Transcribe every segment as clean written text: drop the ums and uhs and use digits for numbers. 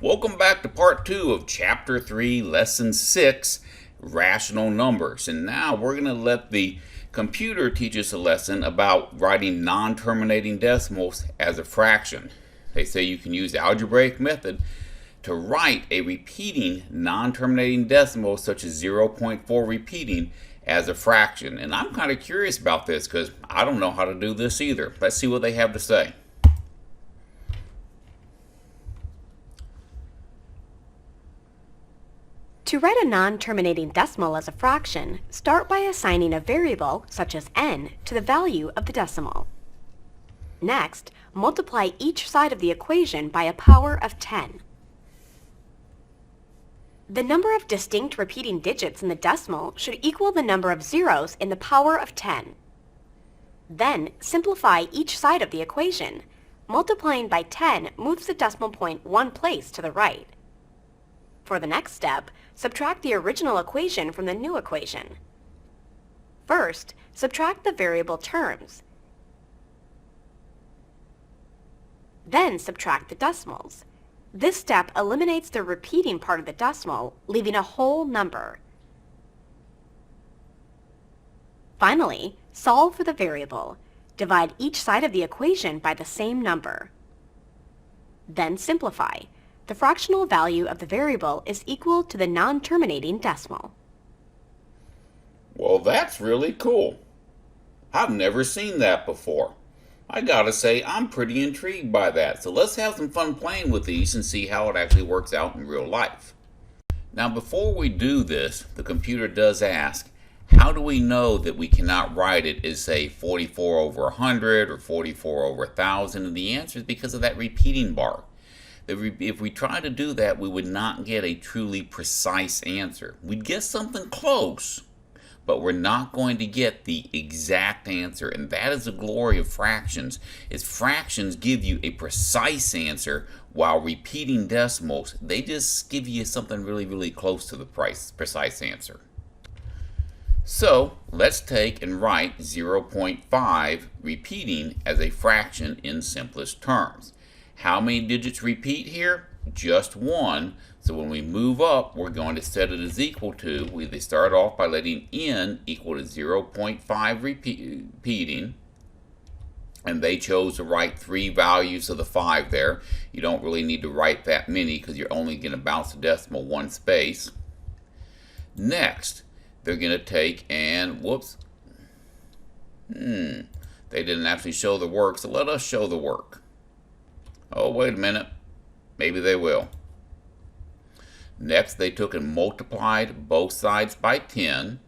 Welcome back to part 2 of chapter 3, lesson 6, rational numbers. And now we're going to let the computer teach us a lesson about writing non-terminating decimals as a fraction. They say you can use the algebraic method to write a repeating non-terminating decimal such as 0.4 repeating as a fraction. And I'm kind of curious about this because I don't know how to do this either. Let's see what they have to say. To write a non-terminating decimal as a fraction, start by assigning a variable, such as n, to the value of the decimal. Next, multiply each side of the equation by a power of 10. The number of distinct repeating digits in the decimal should equal the number of zeros in the power of 10. Then, simplify each side of the equation. Multiplying by 10 moves the decimal point one place to the right. For the next step, subtract the original equation from the new equation. First, subtract the variable terms. Then subtract the decimals. This step eliminates the repeating part of the decimal, leaving a whole number. Finally, solve for the variable. Divide each side of the equation by the same number. Then simplify. The fractional value of the variable is equal to the non-terminating decimal. Well, that's really cool. I've never seen that before. I gotta say, I'm pretty intrigued by that. So let's have some fun playing with these and see how it actually works out in real life. Now, before we do this, the computer does ask, how do we know that we cannot write it as, say, 44 over 100 or 44 over 1,000? And the answer is because of that repeating bar. If we try to do that, we would not get a truly precise answer. We'd get something close, but we're not going to get the exact answer. And that is the glory of fractions, is fractions give you a precise answer, while repeating decimals, they just give you something really, really close to the precise answer. So let's take and write 0.5 repeating as a fraction in simplest terms. How many digits repeat here? Just one. So when we move up, we're going to set it as equal to, they start off by letting n equal to 0.5 repeating. And they chose to write 3 values of the 5 there. You don't really need to write that many because you're only going to bounce the decimal one space. Next, they're going to take and, they didn't actually show the work, so let us show the work. Oh, wait a minute. Maybe they will. Next, they took and multiplied both sides by 10.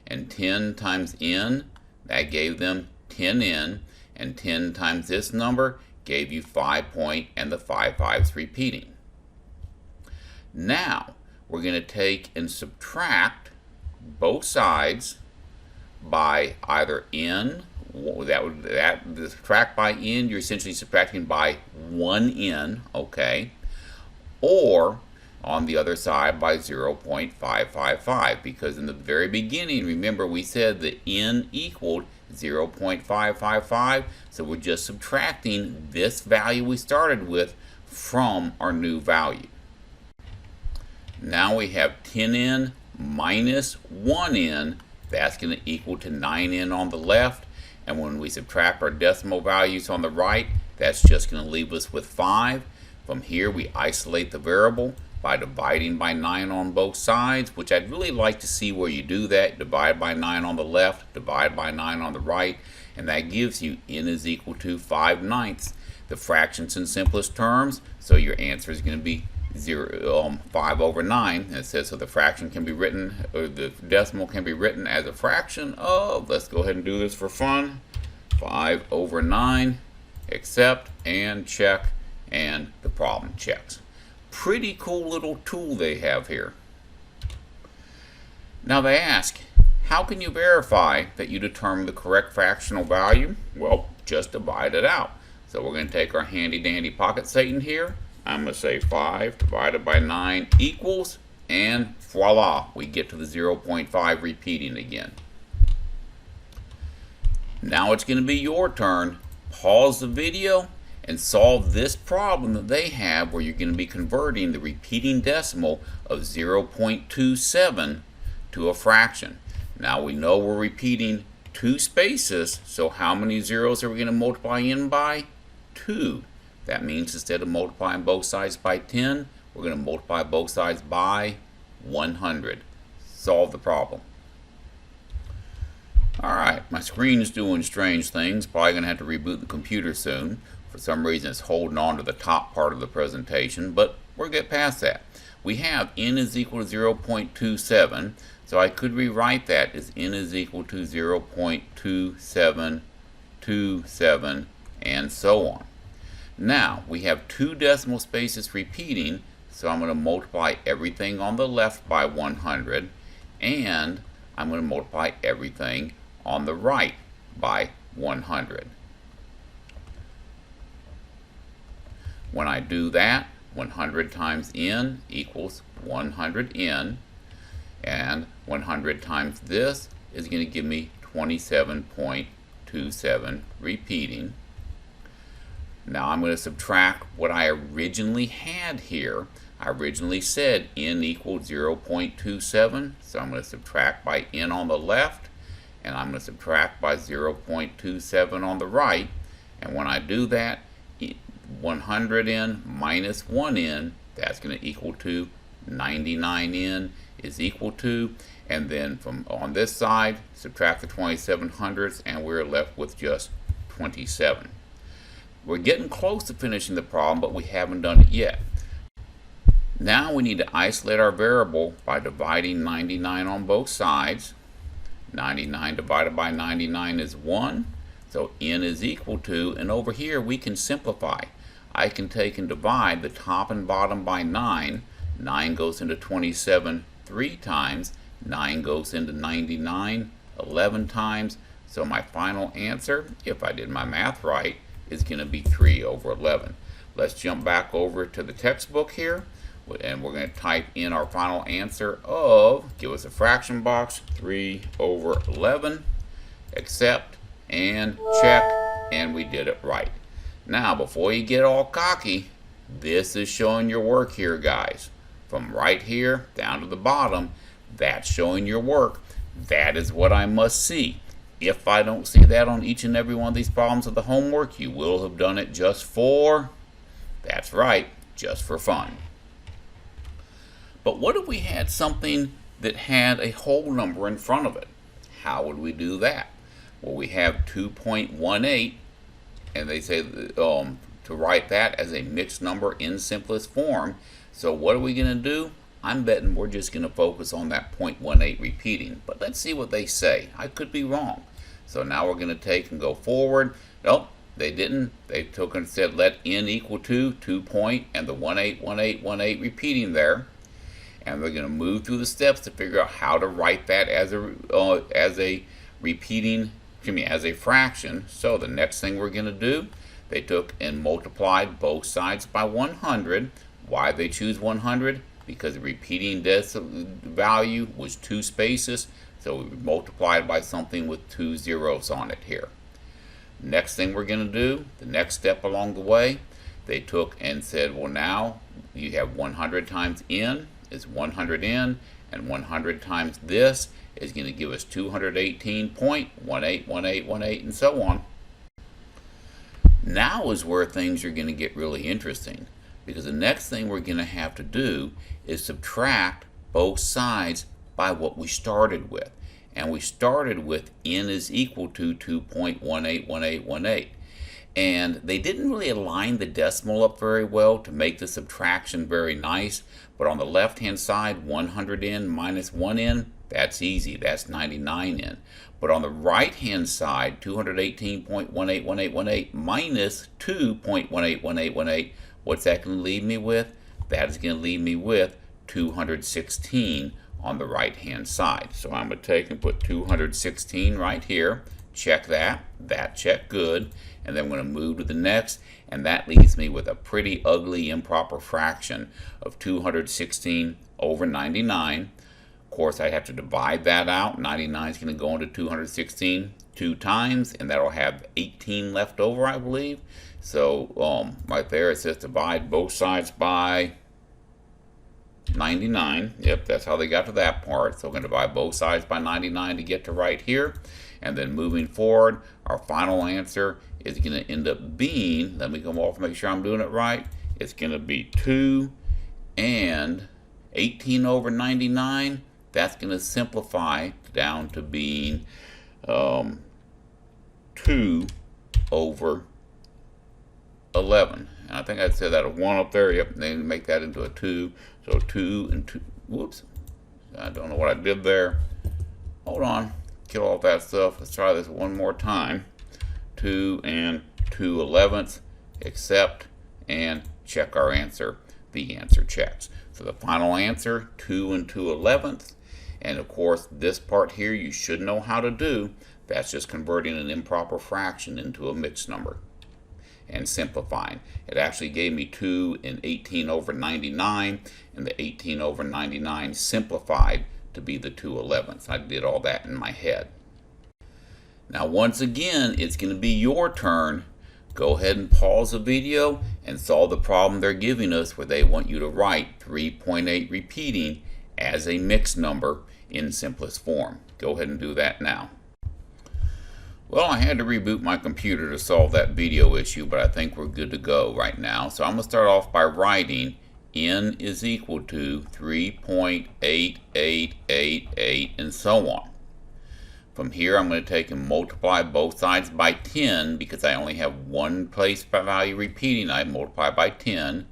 And 10 times n, that gave them 10n. And 10 times this number gave you 5 point, and the 5 5's repeating. Now, we're going to take and subtract both sides by either n, the subtract by n, you're essentially subtracting by 1n, okay, or on the other side by 0.555, because in the very beginning, remember we said that n equaled 0.555, so we're just subtracting this value we started with from our new value. Now we have 10n minus 1n, that's going to equal to 9n on the left. And when we subtract our decimal values on the right, that's just going to leave us with 5. From here, we isolate the variable by dividing by 9 on both sides, which I'd really like to see where you do that. Divide by 9 on the left, divide by 9 on the right, and that gives you n is equal to 5/9. The fractions in simplest terms, so your answer is going to be 5 over 9. And it says so the fraction can be written, or the decimal can be written as a fraction of, let's go ahead and do this for fun, 5 over 9, accept and check, and the problem checks. Pretty cool little tool they have here. Now they ask, how can you verify that you determine the correct fractional value? Well, just divide it out. So we're going to take our handy dandy pocket Satan here. I'm going to say 5 divided by 9 equals, and voila, we get to the 0.5 repeating again. Now it's going to be your turn. Pause the video and solve this problem that they have where you're going to be converting the repeating decimal of 0.27 to a fraction. Now we know we're repeating two spaces, so how many zeros are we going to multiply in by? 2. That means instead of multiplying both sides by 10, we're going to multiply both sides by 100. Solve the problem. Alright, my screen is doing strange things. Probably going to have to reboot the computer soon. For some reason it's holding on to the top part of the presentation, but we'll get past that. We have n is equal to 0.27, so I could rewrite that as n is equal to 0.2727 and so on. Now, we have two decimal spaces repeating, so I'm going to multiply everything on the left by 100, and I'm going to multiply everything on the right by 100. When I do that, 100 times n equals 100n, and 100 times this is going to give me 27.27 repeating. Now I'm going to subtract what I originally had here. I originally said n equaled 0.27, so I'm going to subtract by n on the left, and I'm going to subtract by 0.27 on the right. And when I do that, 100n minus 1n, that's going to equal to 99n is equal to, and then from on this side, subtract the 2700ths, and we're left with just 27. We're getting close to finishing the problem, but we haven't done it yet. Now we need to isolate our variable by dividing 99 on both sides. 99 divided by 99 is 1, so n is equal to, and over here we can simplify. I can take and divide the top and bottom by 9. 9 goes into 27 3 times. 9 goes into 99 11 times. So my final answer, if I did my math right, is going to be 3 over 11. Let's jump back over to the textbook here, and we're going to type in our final answer of, give us a fraction box, 3 over 11, accept, and check, and we did it right. Now, before you get all cocky, this is showing your work here, guys. From right here down to the bottom, that's showing your work. That is what I must see. If I don't see that on each and every one of these problems of the homework, you will have done it just for, that's right, just for fun. But what if we had something that had a whole number in front of it? How would we do that? Well, we have 2.18, and they say to write that as a mixed number in simplest form. So what are we going to do? I'm betting we're just going to focus on that 0.18 repeating. But let's see what they say. I could be wrong. So now we're going to take and go forward. Nope, they didn't. They took and said let n equal to 2 point and the 181818 repeating there. And we're going to move through the steps to figure out how to write that as a repeating, as a fraction. So the next thing we're going to do, they took and multiplied both sides by 100. Why they choose 100? Because the repeating value was 2 spaces, so we multiplied by something with 2 zeros on it here. Next thing we're going to do, the next step along the way, they took and said, well, now you have 100 times n is 100n, and 100 times this is going to give us 218.181818, and so on. Now is where things are going to get really interesting, because the next thing we're going to have to do is subtract both sides by what we started with. And we started with n is equal to 2.181818. And they didn't really align the decimal up very well to make the subtraction very nice. But on the left-hand side, 100n minus 1n, that's easy. That's 99n. But on the right-hand side, 218.181818 minus 2.181818, what's that going to leave me with? That is going to leave me with 216 on the right-hand side. So I'm going to take and put 216 right here. Check that. That checked good. And then I'm going to move to the next. And that leaves me with a pretty ugly improper fraction of 216 over 99. Of course, I have to divide that out. 99 is going to go into 216 two times, and that'll have 18 left over, I believe. So right there it says divide both sides by 99. Yep, that's how they got to that part. So we're going to divide both sides by 99 to get to right here. And then moving forward, our final answer is going to end up being, let me come off and make sure I'm doing it right. It's going to be 2 and 18 over 99. That's going to simplify down to being 2 over 11. And I think I said that a 1 up there. Yep, they make that into a 2. So 2 and 2. Whoops. I don't know what I did there. Hold on. Kill all that stuff. Let's try this one more time. 2 and 2/11, accept, and check our answer. The answer checks. So the final answer, 2 and 2/11. And of course, this part here you should know how to do. That's just converting an improper fraction into a mixed number and simplifying. It actually gave me 2 and 18 over 99, and the 18 over 99 simplified to be the 2/11. I did all that in my head. Now once again, it's going to be your turn. Go ahead and pause the video and solve the problem they're giving us where they want you to write 3.8 repeating as a mixed number in simplest form. Go ahead and do that now. Well, I had to reboot my computer to solve that video issue, but I think we're good to go right now. So I'm going to start off by writing n is equal to 3.8888 and so on. From here, I'm going to take and multiply both sides by 10 because I only have one place value repeating. I multiply by 10.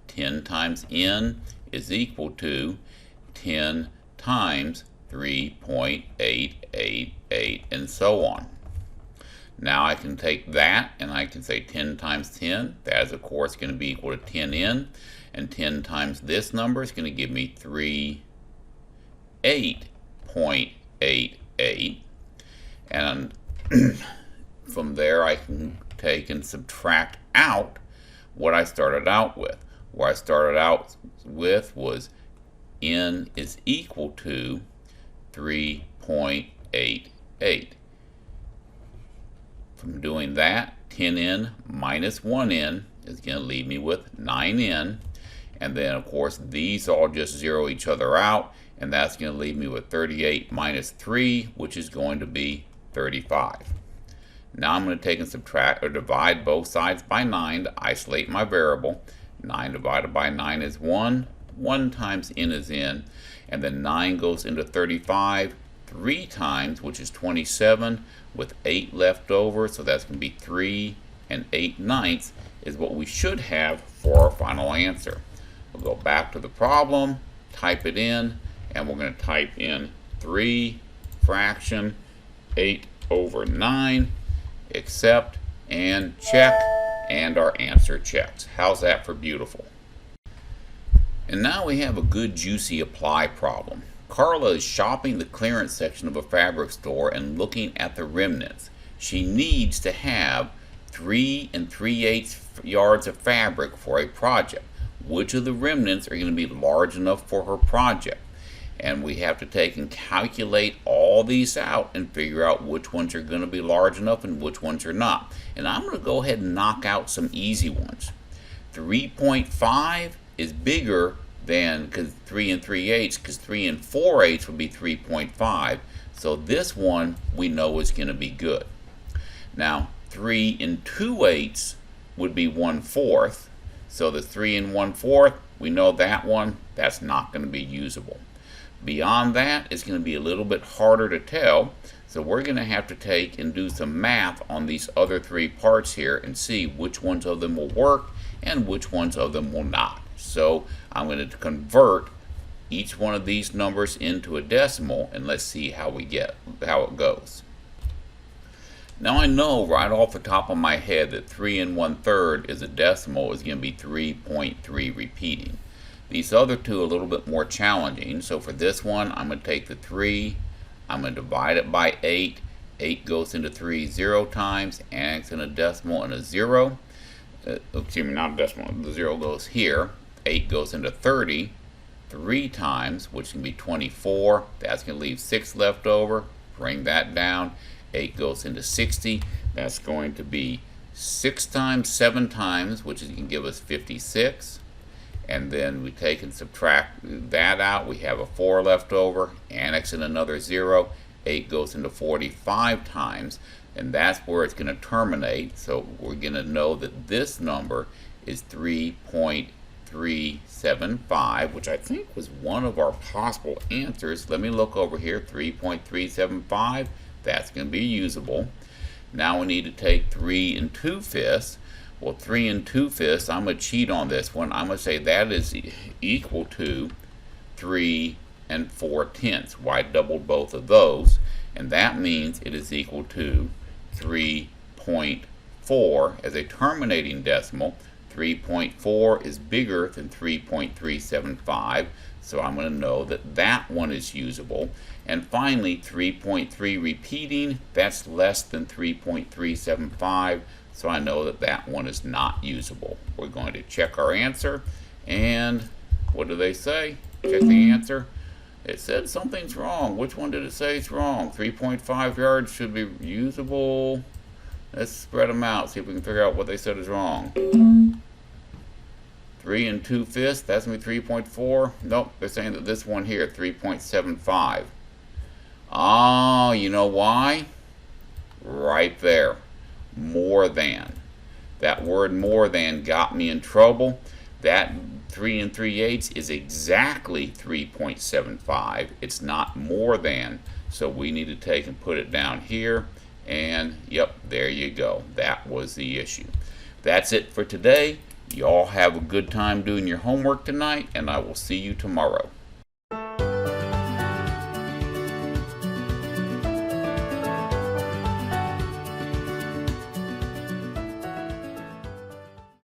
10 times n is equal to 10 times 3.888 and so on. Now I can take that and I can say 10 times 10. That is of course going to be equal to 10n. And 10 times this number is going to give me 38.88. And from there I can take and subtract out what I started out with. What I started out with was n is equal to 3.88. From doing that, 10n minus 1n is going to leave me with 9n. And then, of course, these all just zero each other out. And that's going to leave me with 38 minus 3, which is going to be 35. Now I'm going to take and subtract or divide both sides by 9 to isolate my variable. 9 divided by 9 is 1. 1 times n is n. And then 9 goes into 35 3 times, which is 27, with 8 left over. So that's going to be 3 and 8/9 is what we should have for our final answer. We'll go back to the problem, type it in, and we're going to type in 3 fraction 8 over 9, accept, and check, and our answer checks. How's that for beautiful? And now we have a good juicy apply problem. Carla is shopping the clearance section of a fabric store and looking at the remnants. She needs to have 3 3/8 yards of fabric for a project. Which of the remnants are going to be large enough for her project? And we have to take and calculate all these out and figure out which ones are going to be large enough and which ones are not. And I'm going to go ahead and knock out some easy ones. 3.5 is bigger than, because 3 3/8, because 3 4/8 would be 3.5. So this one we know is going to be good. Now 3 2/8 would be 1/4. So the 3 1/4, we know that one, that's not going to be usable. Beyond that, it's going to be a little bit harder to tell. So we're going to have to take and do some math on these other 3 parts here and see which ones of them will work and which ones of them will not. So I'm going to convert each one of these numbers into a decimal, and let's see how it goes. Now I know right off the top of my head that 3 1/3 is a decimal is going to be 3.3 repeating. These other two are a little bit more challenging. So for this one, I'm going to take the 3, I'm going to divide it by 8. 8 goes into 3 0 times, and it's in a decimal and a 0. Excuse me, not a decimal, the 0 goes here. 8 goes into 30. 3 times, which can be 24. That's going to leave 6 left over. Bring that down. 8 goes into 60. That's going to be 6 times 7 times, which is going to give us 56. And then we take and subtract that out. We have a 4 left over. Annex in another 0. 8 goes into 45 times. And that's where it's going to terminate. So we're going to know that this number is 3.375, which I think was one of our possible answers. Let me look over here. 3.375. That's going to be usable. Now we need to take 3 2/5. Well, 3 2/5, I'm going to cheat on this one. I'm going to say that is equal to 3 4/10. Well, I doubled both of those, and that means it is equal to 3.4 as a terminating decimal. 3.4 is bigger than 3.375, so I'm going to know that that one is usable. And finally, 3.3 repeating, that's less than 3.375, so I know that that one is not usable. We're going to check our answer, and what do they say? Check the answer. It said something's wrong. Which one did it say is wrong? 3.5 yards should be usable. Let's spread them out, see if we can figure out what they said is wrong. 3 2/5, that's going to be 3.4. Nope, they're saying that this one here, 3.75. Ah, you know why? Right there. More than. That word more than got me in trouble. That 3 3/8 is exactly 3.75. It's not more than. So we need to take and put it down here. And yep, there you go. That was the issue. That's it for today. Y'all have a good time doing your homework tonight, and I will see you tomorrow.